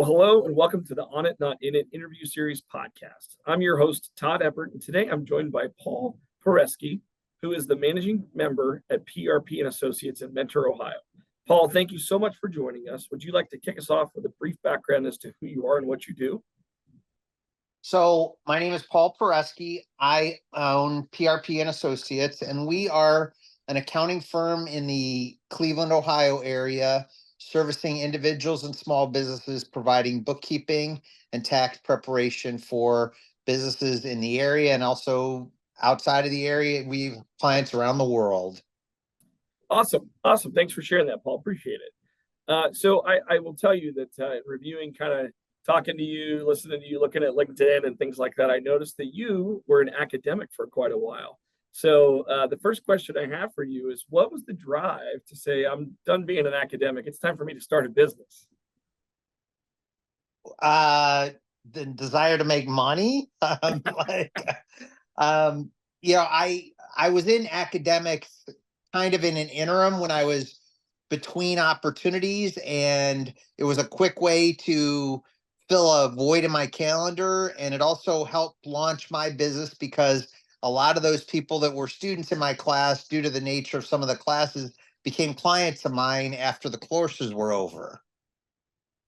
Well, hello and welcome to the On It Not In It interview series podcast. I'm your host, Todd, and today I'm joined by Paul Pahoresky, who is the managing member at PRP Associates in Mentor, Ohio. Paul, thank you so much for joining us. Would you like to kick us off with a brief background as to who you are and what you do? So my name is Paul Pahoresky. I own PRP Associates, and we are an accounting firm in the Cleveland, Ohio area, servicing individuals and small businesses, providing bookkeeping and tax preparation for businesses in the area and also outside of the area. We have clients around the world. Awesome. Thanks for sharing that, Paul. Appreciate it. So I will tell you that reviewing, kind of talking to you, listening to you, looking at LinkedIn and things like that, I noticed that you were an academic for quite a while. So the first question I have for you is, what was the drive to say, I'm done being an academic, it's time for me to start a business? The desire to make money. I was in academics kind of in an interim when I was between opportunities, and it was a quick way to fill a void in my calendar. And it also helped launch my business because a lot of those people that were students in my class, due to the nature of some of the classes, became clients of mine after the courses were over.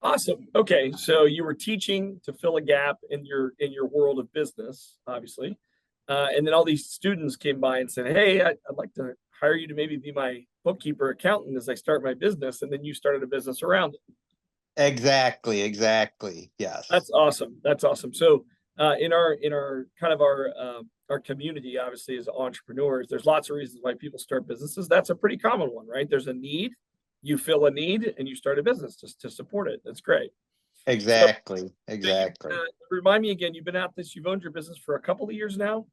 Awesome. Okay, so you were teaching to fill a gap in your world of business, obviously, and then all these students came by and said, "Hey, I'd like to hire you to maybe be my bookkeeper accountant as I start my business," and then you started a business around it. Exactly. Yes. That's awesome. So, in our kind of our community, obviously, as entrepreneurs, there's lots of reasons why people start businesses. That's a pretty common one, right? There's a need, you fill a need, and you start a business just to support it. That's great. Exactly. Remind me again, you've owned your business for a couple of years now?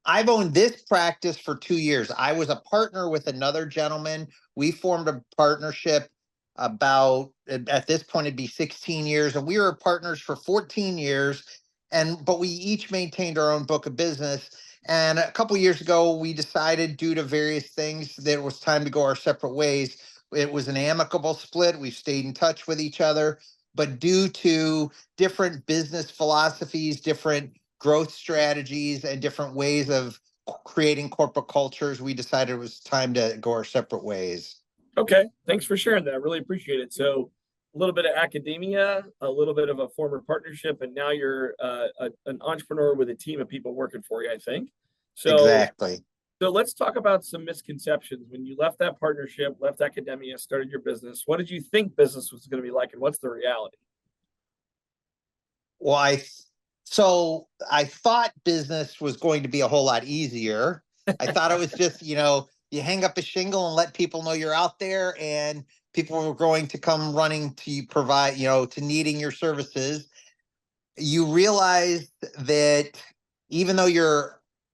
I've owned this practice for 2 years. I was a partner with another gentleman. We formed a partnership about, at this point, it'd be 16 years, and we were partners for 14 years. But we each maintained our own book of business. And a couple of years ago, we decided, due to various things, that it was time to go our separate ways. It was an amicable split. We've stayed in touch with each other, but due to different business philosophies, different growth strategies, and different ways of creating corporate cultures, we decided it was time to go our separate ways. Okay, thanks for sharing that. I really appreciate it. So a little bit of academia, a little bit of a former partnership, and now you're an entrepreneur with a team of people working for you, I think. So, exactly. So let's talk about some misconceptions. When you left that partnership, left academia, started your business, what did you think business was going to be like, and what's the reality? Well, I thought business was going to be a whole lot easier. I thought it was just, you hang up a shingle and let people know you're out there, and people were going to come running to provide, to needing your services. You realize that even though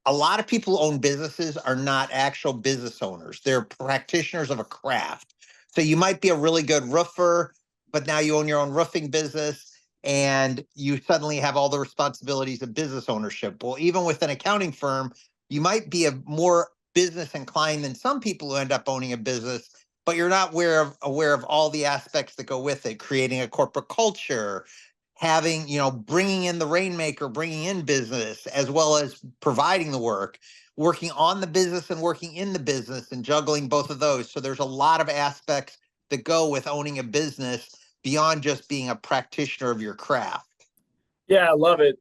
a lot of people who own businesses are not actual business owners. They're practitioners of a craft. So you might be a really good roofer, but now you own your own roofing business, and you suddenly have all the responsibilities of business ownership. Well, even with an accounting firm, you might be a more business inclined than some people who end up owning a business, but you're not aware of all the aspects that go with it, creating a corporate culture, having, bringing in the rainmaker, bringing in business, as well as providing the work, working on the business and working in the business, and juggling both of those. So there's a lot of aspects that go with owning a business beyond just being a practitioner of your craft. Yeah, I love it.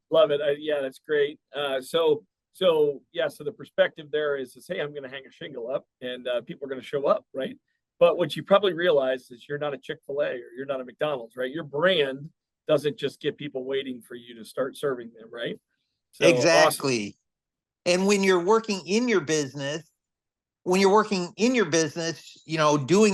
Yeah, that's great. So the perspective there is, hey, I'm going to hang a shingle up, and people are going to show up, right? But what you probably realize is you're not a Chick-fil-A or you're not a McDonald's, right? Your brand doesn't just get people waiting for you to start serving them, right? So, exactly. Awesome. And when you're working in your business, doing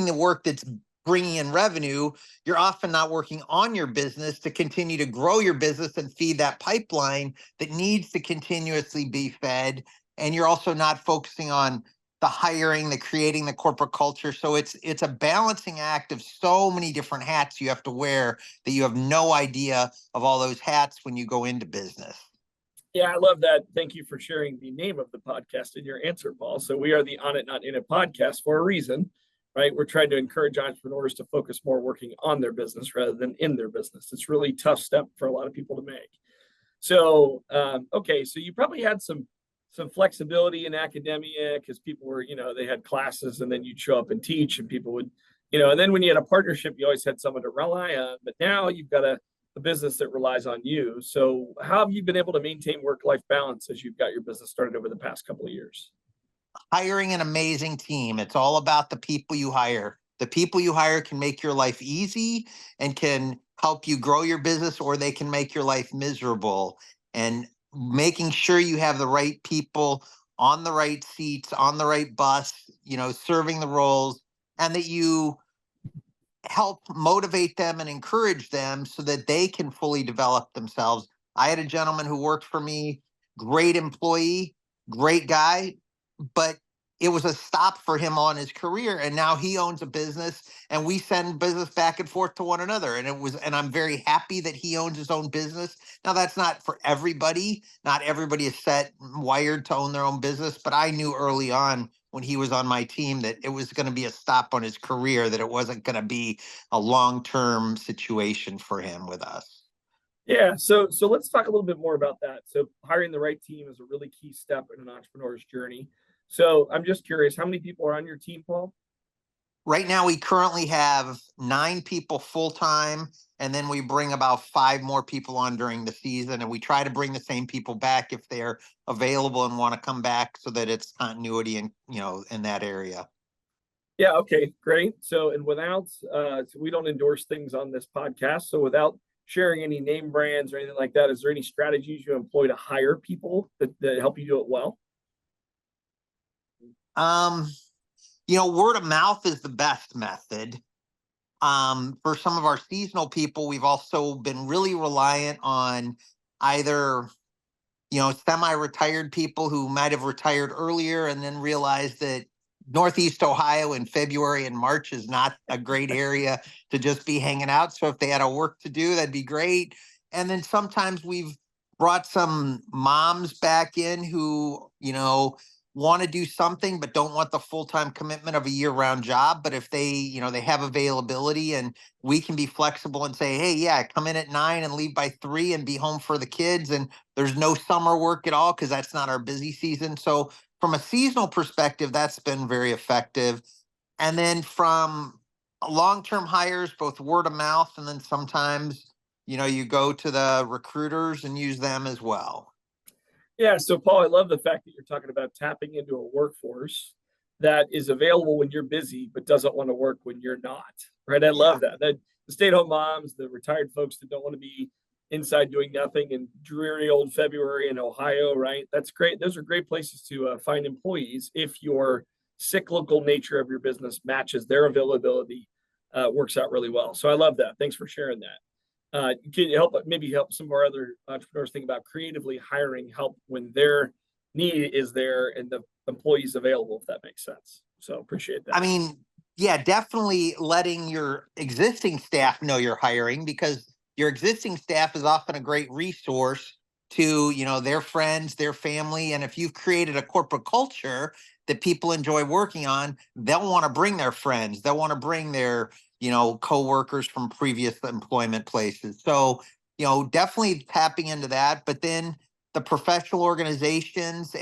the work that's bringing in revenue, you're often not working on your business to continue to grow your business and feed that pipeline that needs to continuously be fed. And you're also not focusing on the hiring, the creating the corporate culture. So it's a balancing act of so many different hats you have to wear that you have no idea of all those hats when you go into business. Yeah, I love that. Thank you for sharing the name of the podcast in your answer, Paul. So we are the On It Not In It podcast for a reason. right? We're trying to encourage entrepreneurs to focus more working on their business rather than in their business. It's really a tough step for a lot of people to make. So, okay, so you probably had some flexibility in academia because people were, they had classes and then you'd show up and teach and people would, and then when you had a partnership, you always had someone to rely on. But now you've got a business that relies on you. So how have you been able to maintain work-life balance as you've got your business started over the past couple of years? Hiring an amazing team. It's all about the people you hire. The people you hire can make your life easy and can help you grow your business, or they can make your life miserable. And making sure you have the right people on the right seats, on the right bus, serving the roles, and that you help motivate them and encourage them so that they can fully develop themselves. I had a gentleman who worked for me, great employee, great guy, but it was a stop for him on his career. And now he owns a business and we send business back and forth to one another. And I'm very happy that he owns his own business. Now, that's not for everybody. Not everybody is wired to own their own business. But I knew early on when he was on my team that it was going to be a stop on his career, that it wasn't going to be a long-term situation for him with us. Yeah, so let's talk a little bit more about that. So hiring the right team is a really key step in an entrepreneur's journey. So I'm just curious, how many people are on your team, Paul? Right now, we currently have 9 people full-time, and then we bring about 5 more people on during the season, and we try to bring the same people back if they're available and want to come back, so that it's continuity in that area. Yeah, okay, great. So, and without, we don't endorse things on this podcast. So without sharing any name brands or anything like that, is there any strategies you employ to hire people that help you do it well? Word of mouth is the best method. For some of our seasonal people, we've also been really reliant on either, semi-retired people who might have retired earlier and then realized that Northeast Ohio in February and March is not a great area to just be hanging out. So if they had a work to do, that'd be great. And then sometimes we've brought some moms back in who, want to do something but don't want the full-time commitment of a year-round job. But if they, they have availability and we can be flexible and say, hey, yeah, come in at 9 and leave by 3 and be home for the kids. And there's no summer work at all because that's not our busy season. So from a seasonal perspective, that's been very effective. And then from long-term hires, both word of mouth, and then sometimes, you go to the recruiters and use them as well. Yeah, so Paul, I love the fact that you're talking about tapping into a workforce that is available when you're busy, but doesn't want to work when you're not, right? I love that. The stay-at-home moms, the retired folks that don't want to be inside doing nothing in dreary old February in Ohio, right? That's great. Those are great places to find employees if your cyclical nature of your business matches their availability, works out really well. So I love that. Thanks for sharing that. Can you help some of our other entrepreneurs think about creatively hiring help when their need is there and the employees available, if that makes sense? So appreciate that. I mean, yeah, definitely letting your existing staff know you're hiring, because your existing staff is often a great resource to, their friends, their family. And if you've created a corporate culture that people enjoy working on, they'll want to bring their friends. They'll want to bring their, coworkers from previous employment places. So, definitely tapping into that. But then the professional organizations,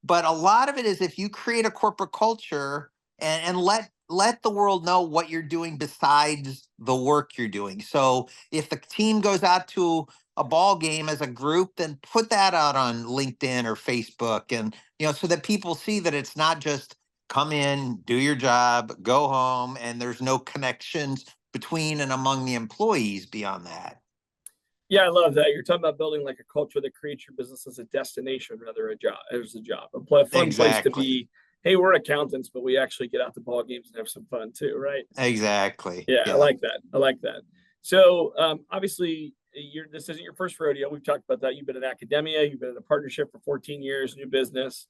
but a lot of it is if you create a corporate culture and let the world know what you're doing besides the work you're doing. So if the team goes out to a ball game as a group, then put that out on LinkedIn or Facebook, and so that people see that it's not just come in, do your job, go home, and there's no connections between and among the employees beyond that. Yeah, I love that. You're talking about building like a culture that creates your business as a destination rather a job, a fun place to be. Hey, we're accountants, but we actually get out to ball games and have some fun too, right? Exactly. Yeah, I like that. So obviously, this isn't your first rodeo. We've talked about that. You've been in academia, you've been in a partnership for 14 years, new business.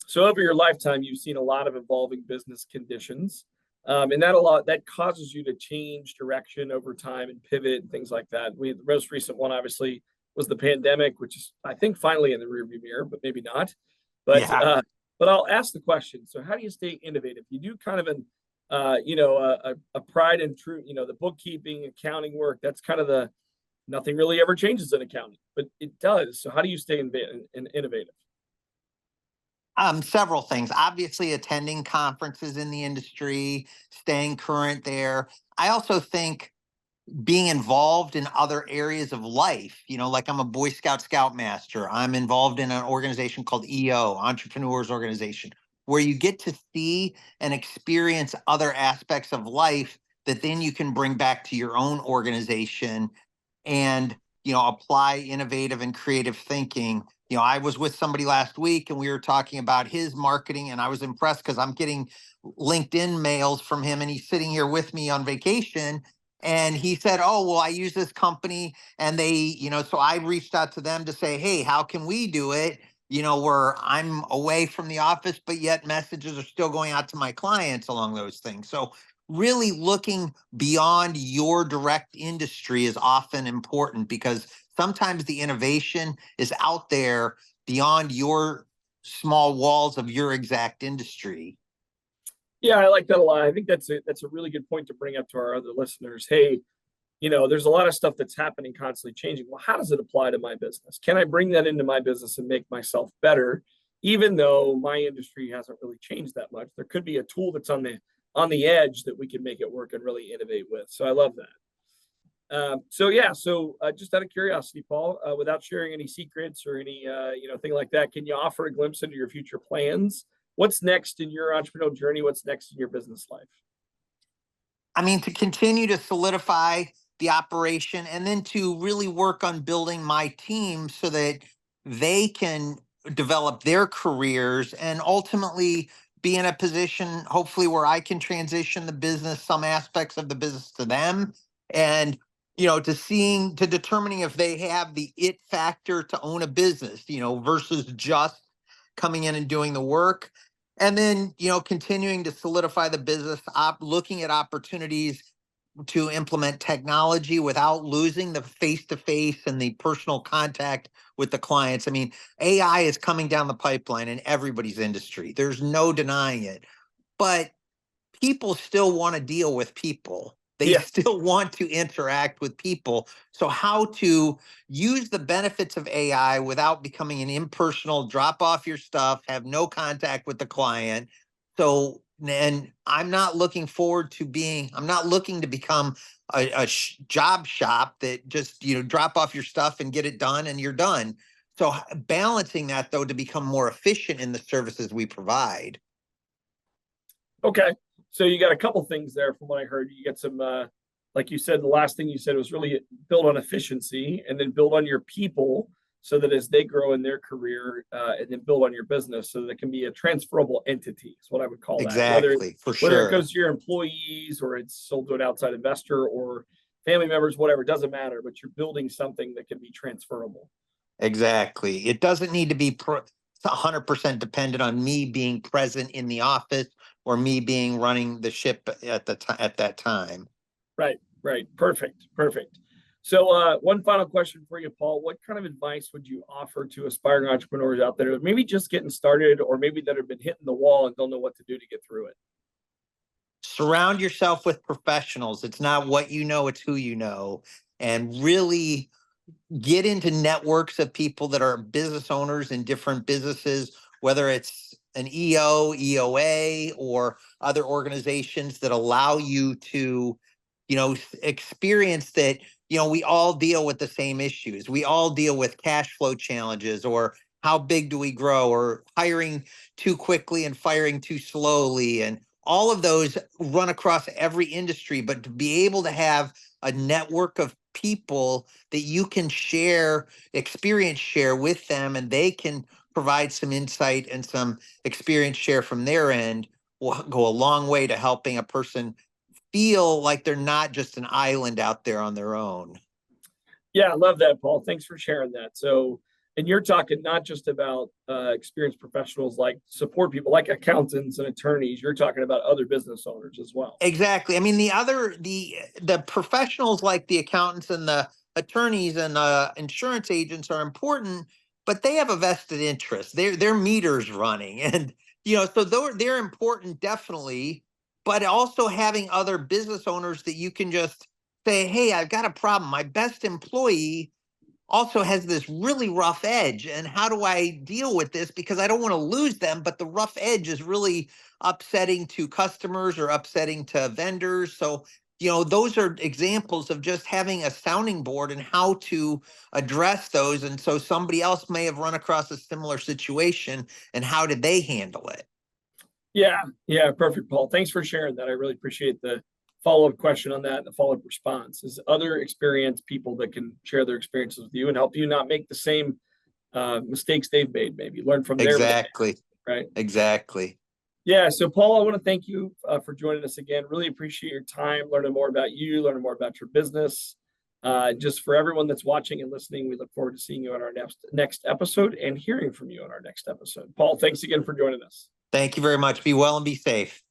So over your lifetime, you've seen a lot of evolving business conditions, and that causes you to change direction over time and pivot and things like that. The most recent one, obviously, was the pandemic, which is, I think, finally in the rearview mirror, but maybe not. But I'll ask the question. So how do you stay innovative? You do kind of a pride and true, the bookkeeping, accounting work, that's kind of nothing really ever changes in accounting, but it does. So how do you stay innovative? Several things. Obviously, attending conferences in the industry, staying current there. I also think being involved in other areas of life, like I'm a Boy Scoutmaster. I'm involved in an organization called EO, Entrepreneurs Organization, where you get to see and experience other aspects of life that then you can bring back to your own organization and, apply innovative and creative thinking. I was with somebody last week and we were talking about his marketing, and I was impressed because I'm getting LinkedIn mails from him and he's sitting here with me on vacation. And he said, oh, well, I use this company and they, so I reached out to them to say, hey, how can we do it? Where I'm away from the office, but yet messages are still going out to my clients along those things. So really looking beyond your direct industry is often important because sometimes the innovation is out there beyond your small walls of your exact industry. Yeah, I like that a lot. I think that's a really good point to bring up to our other listeners. Hey, there's a lot of stuff that's happening, constantly changing. Well, how does it apply to my business? Can I bring that into my business and make myself better, even though my industry hasn't really changed that much? There could be a tool that's on the edge that we can make it work and really innovate with. So I love that. So just out of curiosity, Paul, without sharing any secrets or any thing like that, can you offer a glimpse into your future plans? What's next in your entrepreneurial journey? What's next in your business life? I mean, to continue to solidify the operation and then to really work on building my team so that they can develop their careers and ultimately be in a position, hopefully, where I can transition the business, some aspects of the business to them. And, to determining if they have the it factor to own a business, versus just coming in and doing the work. And then, continuing to solidify the business, looking at opportunities to implement technology without losing the face-to-face and the personal contact with the clients. I mean, AI is coming down the pipeline in everybody's industry. There's no denying it. But people still want to deal with people. They still want to interact with people. So how to use the benefits of AI without becoming an impersonal, drop off your stuff, have no contact with the client. So, and I'm not looking to become a job shop that just, drop off your stuff and get it done and you're done. So balancing that, though, to become more efficient in the services we provide. Okay. So you got a couple things there from what I heard. You get some, like you said, the last thing you said was really build on efficiency and then build on your people so that as they grow in their career and then build on your business so that it can be a transferable entity is what I would call that. Exactly, Whether it goes to your employees or it's sold to an outside investor or family members, whatever, it doesn't matter, but you're building something that can be transferable. Exactly. It doesn't need to be 100% dependent on me being present in the office or me being running the ship at that time. Right. Perfect. So one final question for you, Paul. What kind of advice would you offer to aspiring entrepreneurs out there, maybe just getting started or maybe that have been hitting the wall and don't know what to do to get through it? Surround yourself with professionals. It's not what you know, it's who you know. And really get into networks of people that are business owners in different businesses, whether it's an EO, EOA, or other organizations that allow you to, experience that, we all deal with the same issues. We all deal with cash flow challenges, or how big do we grow, or hiring too quickly and firing too slowly. And all of those run across every industry, but to be able to have a network of people that you can share with them, and they can provide some insight and some experience share from their end will go a long way to helping a person feel like they're not just an island out there on their own. Yeah, I love that, Paul. Thanks for sharing that. So, and you're talking not just about experienced professionals like support people like accountants and attorneys. You're talking about other business owners as well. Exactly. I mean, the professionals like the accountants and the attorneys and insurance agents are important, but they have a vested interest. Their meters running, and so they're important definitely. but also having other business owners that you can just say, hey, I've got a problem. My best employee also has this really rough edge. And how do I deal with this? Because I don't want to lose them, but the rough edge is really upsetting to customers or upsetting to vendors. So, those are examples of just having a sounding board and how to address those. And so somebody else may have run across a similar situation, and how did they handle it? Yeah, perfect, Paul. Thanks for sharing that. I really appreciate the follow-up question on that and the follow-up response. Is other experienced people that can share their experiences with you and help you not make the same mistakes they've made, maybe learn from their mistakes, Exactly. right? Exactly. Yeah. So, Paul, I want to thank you for joining us again. Really appreciate your time, learning more about you, learning more about your business. Just for everyone that's watching and listening, we look forward to seeing you on our next episode and hearing from you on our next episode. Paul, thanks again for joining us. Thank you very much. Be well and be safe.